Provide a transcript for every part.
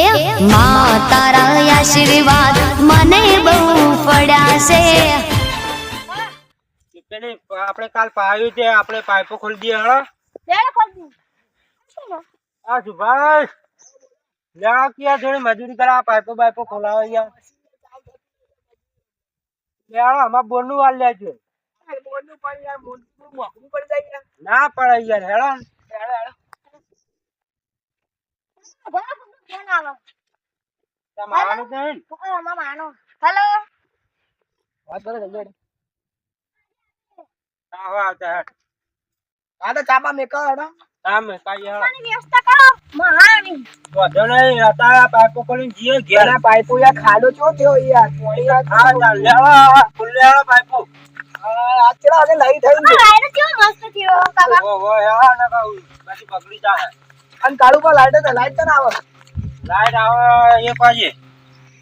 એ માં તારા આશીર્વાદ મને બહુ પડ્યા છે. આપણે કાલ પાયું છે, આપણે પાઇપો ખોલી દઈએ. હળો આ સુભાષ લેવા ક્યાં થોડી મજૂરી કરા, પાઇપો બાઇપો ખોલાવો યાર. લેવાડો અમાર બોર નું વાલ લેજો. ના પડે યાર. હેડો માવાનું જ નહીં. હેલો વાત કરે જલ્દી. આવો આવતા હેડ. આ તો ચાપા મેકો હેડો કામ કાઈ હેડો. પાણી વ્યવસ્થા કરો મહારાણી. વધો નહીં હતા પાઇપો ખોલીને જીએ ઘેર. પાઇપો યાર ખાડો છો થયો યાર પાણી યાર હા ચાલ લેવા ખુલ્લે હેડો પાઇપો. આ ચલા આજે લાઈટ થઈ ગઈ. લાઈટ કેવો મસ્ત થયો કાકા. ઓ યાર ના કહું બાકી પકડી જાય. અને કાળુ પર લાઈટ તો ના આવે. લાઈટ આવે એ પાજે.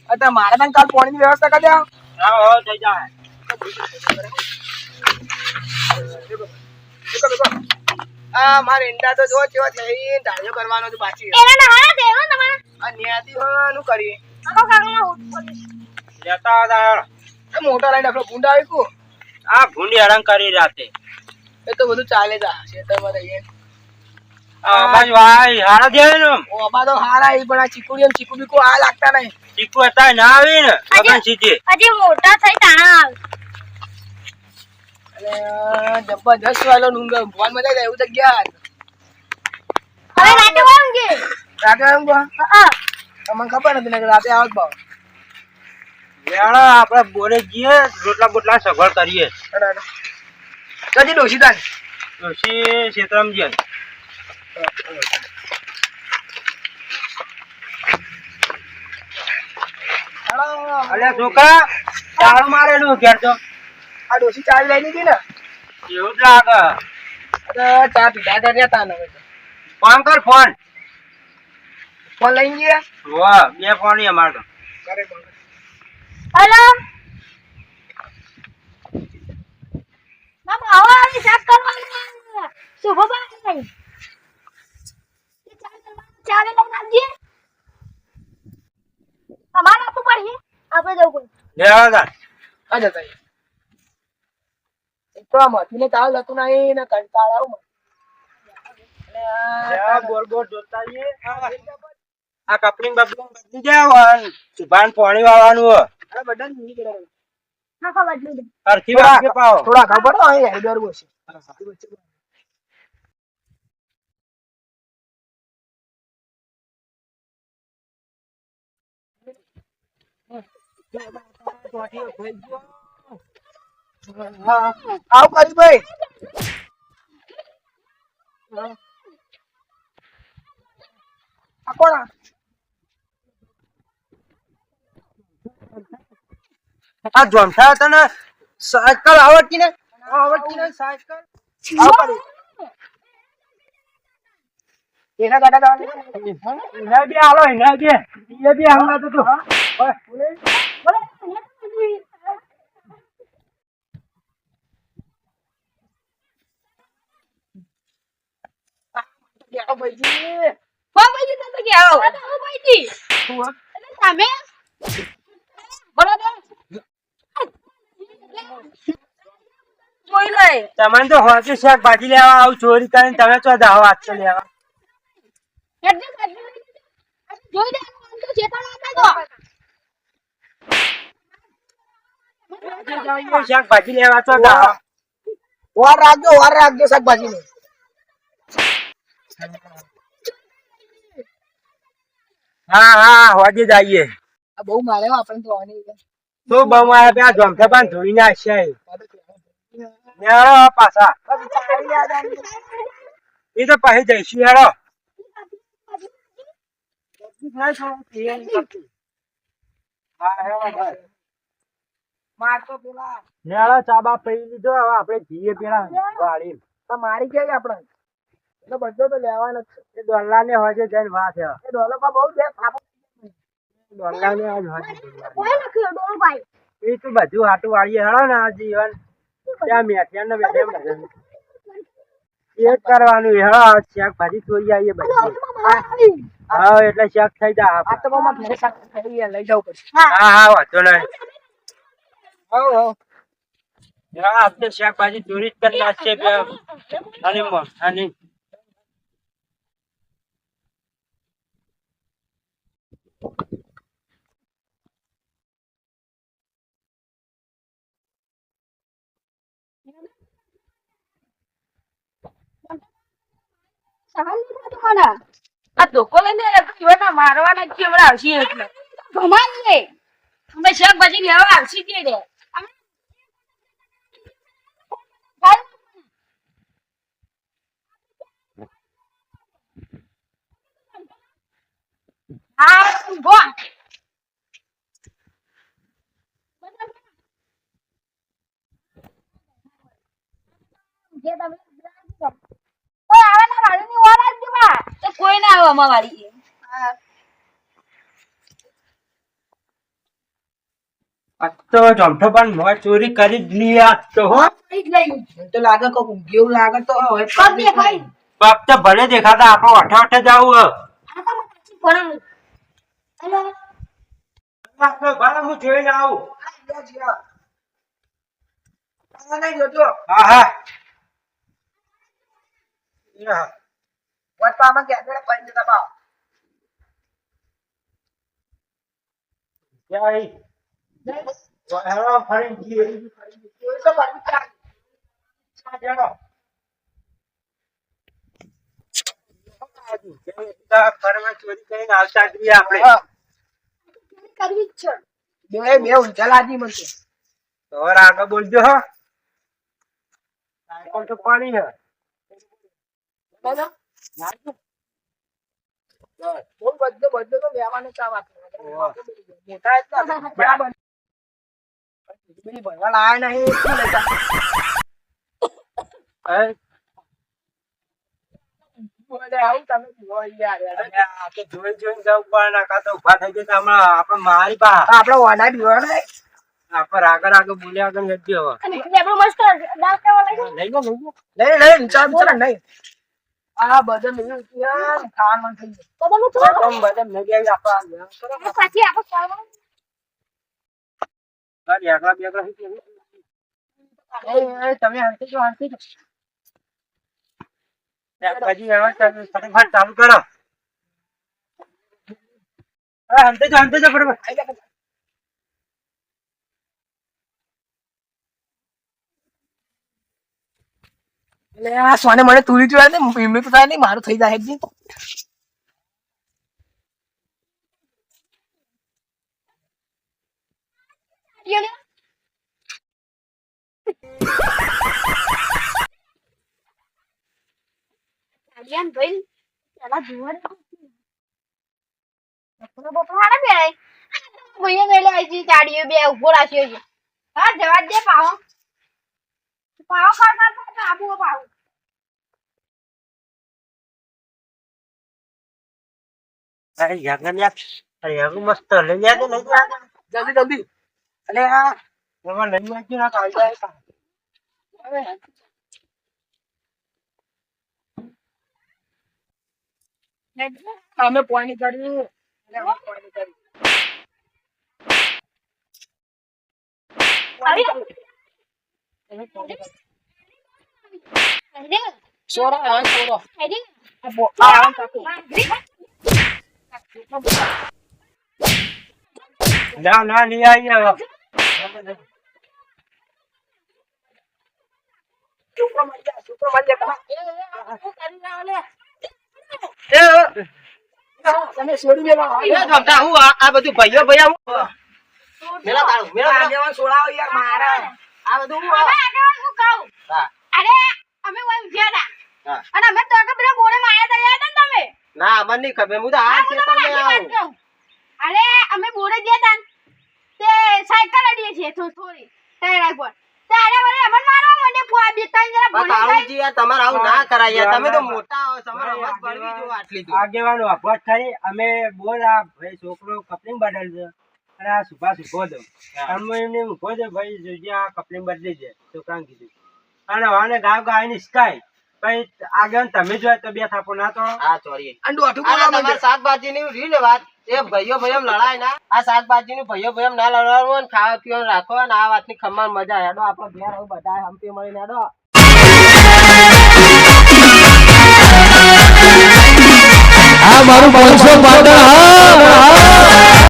અતા મારે પણ કાલ પાણીની વ્યવસ્થા કરી દે. હા થઈ જાય. આ મારે ઈંડા તો જો કેવા થઈ ધાર્યો કરવાનો તો બાકી એના ના હારા દેવો તમારે આ નિયાતી હોનું કરી કાકા કાકા ઉઠ લેતા હતા હેડો. એ મોટા લાઈન આપણો ભૂંડા આવી કો આ ભૂંડી હરણ કરી રાતે. એ તો બધું ચાલે જા ખેતરમાં રહીએ. બસ ભાઈ હારા દે ને. ઓ અબા તો હારા ઈ પણ આ ચીકુડીમ ચીકુ બીકુ આ લાગતા નહીં. ચીકુ હતા ના આવી ને લગન સીધી. હજી મોટા થઈ તાણા આવે. અરે જબરદસ્ત વાલો નુંગ ભગવાન મજા જાય એવું તો ગયા. હવે રાતે વાંગે. રાતે વાંગો? હા. તમને ખબર નથી ને રાતે આવત ભાવ. લેડો આપણે બોરે જઈએ રોટલા બોટલા સગવડ કરીએ. કદી ડોસી તાન ડોસી ક્ષેત્રમ જઈએ. અલે છોકરા ચાળ મારેલું ઘેર તો. આ ડોસી ચાવી લઈ લીધી ને એવું જ લાગે. ચા પીધા તો રહેતા ને ફોન કર ફોન. ફોન લઈ ગયા. વાહ બે ફોન અમાર તો. હેલો મામા આવો આવી શાક કરવાનું શુભ બાઈ ચાલે લઈને આવજે. અમાર આપવું પડે આપણે જવું પડે. લેવા તા આ જતા એક તો આ મથીને ચાલ જતું નહીં ને કંટાળ આવું મને. બોલ બોલ જોતા જઈએ. આ કપલિંગ બપલિંગ બદલી જાય સુભાન પાણી વાળવાનું હોય. અરે બધા નીકળે હા ખબર બદલી દે અરખી વાગે પાવ થોડા ખબર તો અહીં હેડર બોશે. આવ કરી ભાઈ આ કોણ આ જોમઠા હતા ને સાયકલ આવડતી ને સાયકલ આવ કરી એના ગાડા એના બે હાલો એના બે એ બે હમણાં તો તું તમને તો હોતી શાકભાજી લેવા આવું ચોરી કરીને તમે ચો દાવો આજ તો લેવા. શાકભાજી લેવા ચો દાવો. વાર રાખજો શાકભાજી ને. હા હોજે જઈએ. આ બહુ મારે આપણે તો આની તો બમાયા બે જોમઠા પણ ધોઈ નાખશે પાછા. એ તો પછી જઈશું હેડો. ચાબા પી લીધો હવે આપડે જઈએ પેલા વાળી. મારી ક્યાં આપણે એટલે બધો તો લેવાનો જ છે. એ ડોલા ને હોય છે જઈને વાત છે. એ ડોલરમાં બહુ છે ડોલા ને આજ હોય કોઈ લખ્યું ડોલ ભાઈ એ તો બધું હાટું વાળીએ હેડો ને આ જીવન ત્યાં મેઠિયા ને બેઠે એ જ કરવાનું હેડો શાકભાજી ચોરી આવીએ બધી. હા એટલે શાક થઈ જાય આ તો મામા ઘરે શાક ખાઈ લઈ જવું પડશે હા હા વાંધો નહીં આપણે શાકભાજી ચોરી જ કરી નાખશે કે અને આ ધોકો લઈને જીવનના મારવાના કેવડા આવશે એટલે ભમાન લે અમે શાકભાજી લેવા આવશે કે રે આ ઉભો જે તમે ઓય આવે ના વાડીની ઓર આવજો બા તો કોઈ ના આવે અમાર વાડી આજ તો જમઠો પણ મોય ચોરી કરી જ લી આજ તો હો તો લાગે કો કેવું લાગે તો હવે પગ દેખાય બાપ તો ભલે દેખાતા આપણો અઠે જાવું હેલો બાળા હું જોઈને આવું નહીં જોતો હા હા વાત પામાં કે આગળ પૈન દબાવ હેલો ફરી ગઈ કોઈ તો બાજુ ચાલ ચોરી કરીને આવતા જઈએ આપણે કરવી જ છે બે ઊંચા લાગી મને તો આગળ બોલજો હો સાયકલ તો પાણી હે બધો તો લેવાનો ચા વાત મોટા એટલા બરાબર બીજી ભણવા લાયા નહીં શું લેતા બોલે આવું તમે જોઈ યાર આ તો જોઈ જોઈને જવું પડે ના કાં તો ઊભા થઈ જતા હમણાં આપણે મારી પા આપણે વાડા પીવાનો આપણે આગળ બોલ્યા આગળ નથી હવે આપણો મસ્ત દાળ ખાવા લઈ લઈ ગયો નહીં ચાલ નહીં આ બદલ નહીં યાર ખાવાનું થઈ ગયું બદમ નહીં ગયા આપણા પાછી આપણે ખાવાનું એકલા તમે હંતી જો પછી ફટાફટ ચાલુ કરો હંતે જો ફટાફટ એટલે આ સોને મને તુરી જોયા ને એમનું તો થાય નહીં મારું થઈ જાય જી જવા દે પાવો આબુ પાવો મસ્ત લઈ જાય જલ્દી અલે આ એમાં લઈ આવજો ના કાઢી અમે પાણી કર્યું ના લઈ આવી તમે છોડી દેવા આ બધું ભાઈઓ છોડાવો યાર મારા આ બધું અરે અમે ઓય ઉઠ્યા હતા અને અમે તો કે પેલા બોરે માયા દયા હતા તમે ના અમને નહીં ખબર હું તો આ ખેતરમાં અરે અમે બોરે ગયા હતા તે સાયકલ અડીએ છે થોડી ટાયર પર તારે વરે અમન મારવા મને ફોવા બે ત્રણ જરા બોલે આવું યાર તમારે આવું ના કરાય યાર તમે તો મોટા હો તમારો અવાજ પડવી જો આટલી તો આગેવાનો અપવાદ થઈ અમે બોલ આ ભાઈ છોકરો કપલિંગ બદલ છે અને આ સુભા સુભો દો અમે એમને મૂકો દે ભાઈ જોજે આ કપલિંગ બદલી છે છોકરાને કીધું અને વાને ગાવ ગાયની સ્કાય ભાઈ આગળ તમે જોય તો બે થાપો ના તો હા ચોરી અને દોઢું આ બોલવા તમારે શાકભાજી ની રહ્યું ને વાત એ ભાઈઓ ભાઈઓ લડાય ના આ શાકભાજી નું ભાઈઓ ભાઈઓ ના લડવાનું ખાવા પીવાનું રાખો અને આ વાત ની ખમ્મા મજા હેડો આપડે ઘેર આવું બધા હંપી મળીને હેડો આ મારું 500 પાટણ હા